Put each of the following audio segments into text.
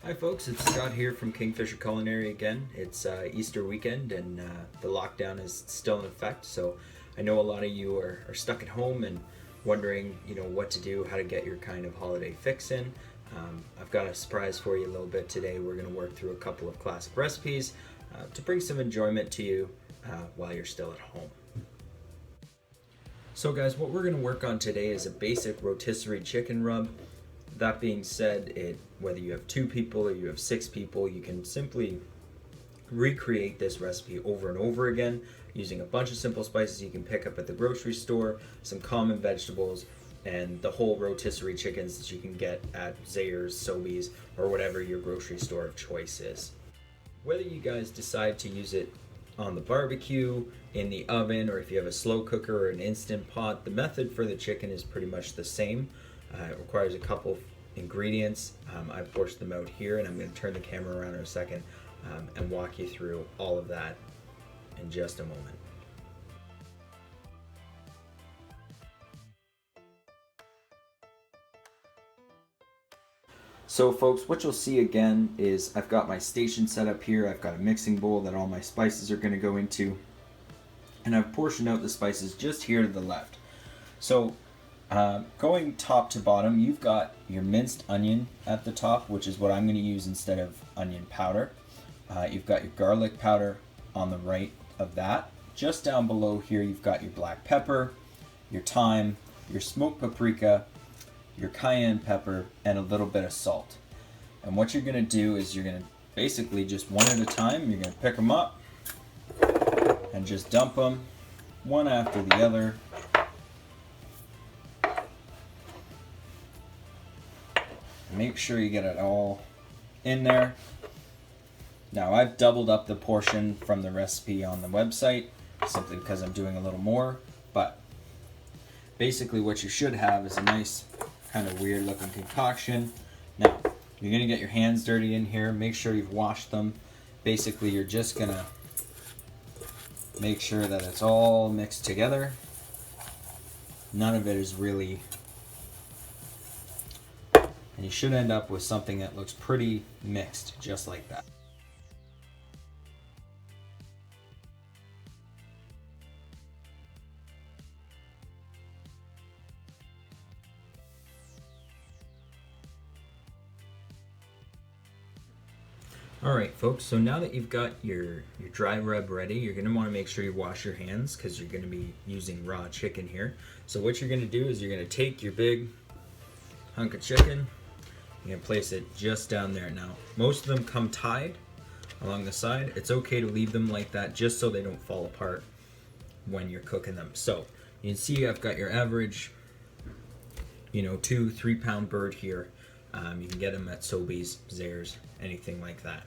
Hi folks, it's Scott here from Kingfisher Culinary again. It's Easter weekend and the lockdown is still in effect, so I know a lot of you are stuck at home and wondering, what to do, how to get your kind of holiday fix in. I've got a surprise for you a little bit today. We're going to work through a couple of classic recipes to bring some enjoyment to you while you're still at home. So guys, what we're going to work on today is a basic rotisserie chicken rub. That being said, whether you have 2 people or you have 6 people, you can simply recreate this recipe over and over again using a bunch of simple spices you can pick up at the grocery store, some common vegetables, and the whole rotisserie chickens that you can get at Zayre's, Sobeys, or whatever your grocery store of choice is. Whether you guys decide to use it on the barbecue, in the oven, or if you have a slow cooker or an Instant Pot, the method for the chicken is pretty much the same. It requires a couple of ingredients. I've portioned them out here, and I'm going to turn the camera around in a second and walk you through all of that in just a moment. So folks, what you'll see again is I've got my station set up here. I've got a mixing bowl that all my spices are going to go into, and I've portioned out the spices just here to the left. So going top to bottom, you've got your minced onion at the top, which is what I'm going to use instead of onion powder. You've got your garlic powder on the right of that. Just down below here, you've got your black pepper, your thyme, your smoked paprika, your cayenne pepper, and a little bit of salt. And what you're going to do is you're going to basically just one at a time, you're going to pick them up and just dump them one after the other. Make sure you get it all in there. Now I've doubled up the portion from the recipe on the website simply because I'm doing a little more, but basically what you should have is a nice kind of weird looking concoction. Now you're going to get your hands dirty in here. Make sure you've washed them. Basically you're just going to make sure that it's all mixed together. None of it is really, and you should end up with something that looks pretty mixed, just like that. Alright folks, so now that you've got your dry rub ready, you're going to want to make sure you wash your hands because you're going to be using raw chicken here. So what you're going to do is you're going to take your big hunk of chicken, you're going to place it just down there. Now, most of them come tied along the side. It's okay to leave them like that just so they don't fall apart when you're cooking them. So, you can see I've got your average, 2-3 pound bird here. You can get them at Sobeys, Zayre's, anything like that.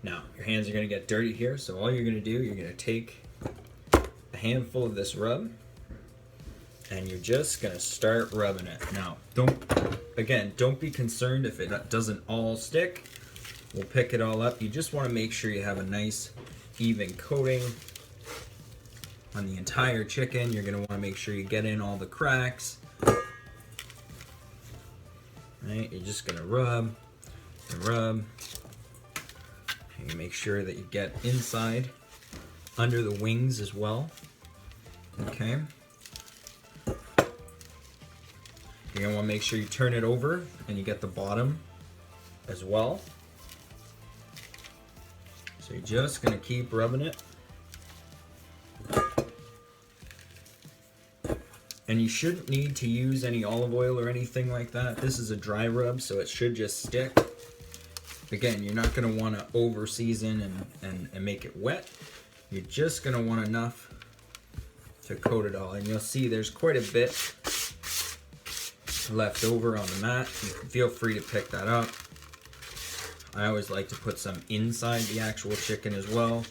Now, your hands are going to get dirty here, so all you're going to do, you're going to take a handful of this rub, and you're just going to start rubbing it. Now, don't be concerned if it doesn't all stick. We'll pick it all up. You just want to make sure you have a nice even coating on the entire chicken. You're going to want to make sure you get in all the cracks. Right, you're just going to rub and rub. And you make sure that you get inside under the wings as well. Okay. You're going to want to make sure you turn it over and you get the bottom as well. So you're just going to keep rubbing it. And you shouldn't need to use any olive oil or anything like that. This is a dry rub, so it should just stick. Again, you're not going to want to over season and make it wet. You're just going to want enough to coat it all. And you'll see there's quite a bit left over on the mat. You can feel free to pick that up. I always like to put some inside the actual chicken as well,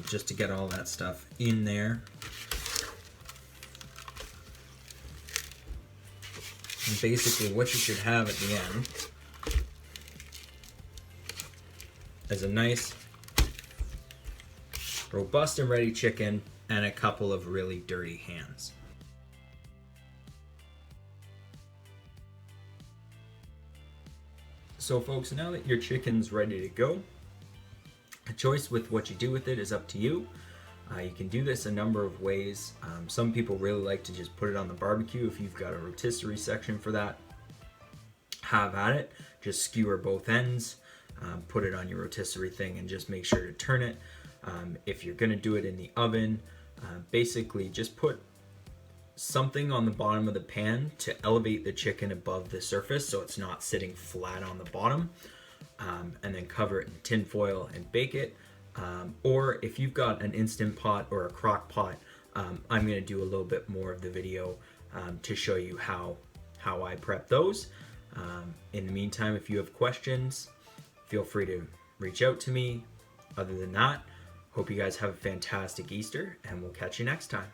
just to get all that stuff in there. And basically what you should have at the end is a nice, robust and ready chicken and a couple of really dirty hands. So folks, now that your chicken's ready to go, a choice with what you do with it is up to you. You can do this a number of ways. Some people really like to just put it on the barbecue. If you've got a rotisserie section for that, have at it. Just skewer both ends, put it on your rotisserie thing, and just make sure to turn it. If you're gonna do it in the oven, basically just put something on the bottom of the pan to elevate the chicken above the surface so it's not sitting flat on the bottom, and then cover it in tin foil and bake it. Or if you've got an Instant Pot or a crock pot, I'm going to do a little bit more of the video to show you how I prep those. In the meantime, if you have questions, feel free to reach out to me. Other than that, hope you guys have a fantastic Easter, and we'll catch you next time.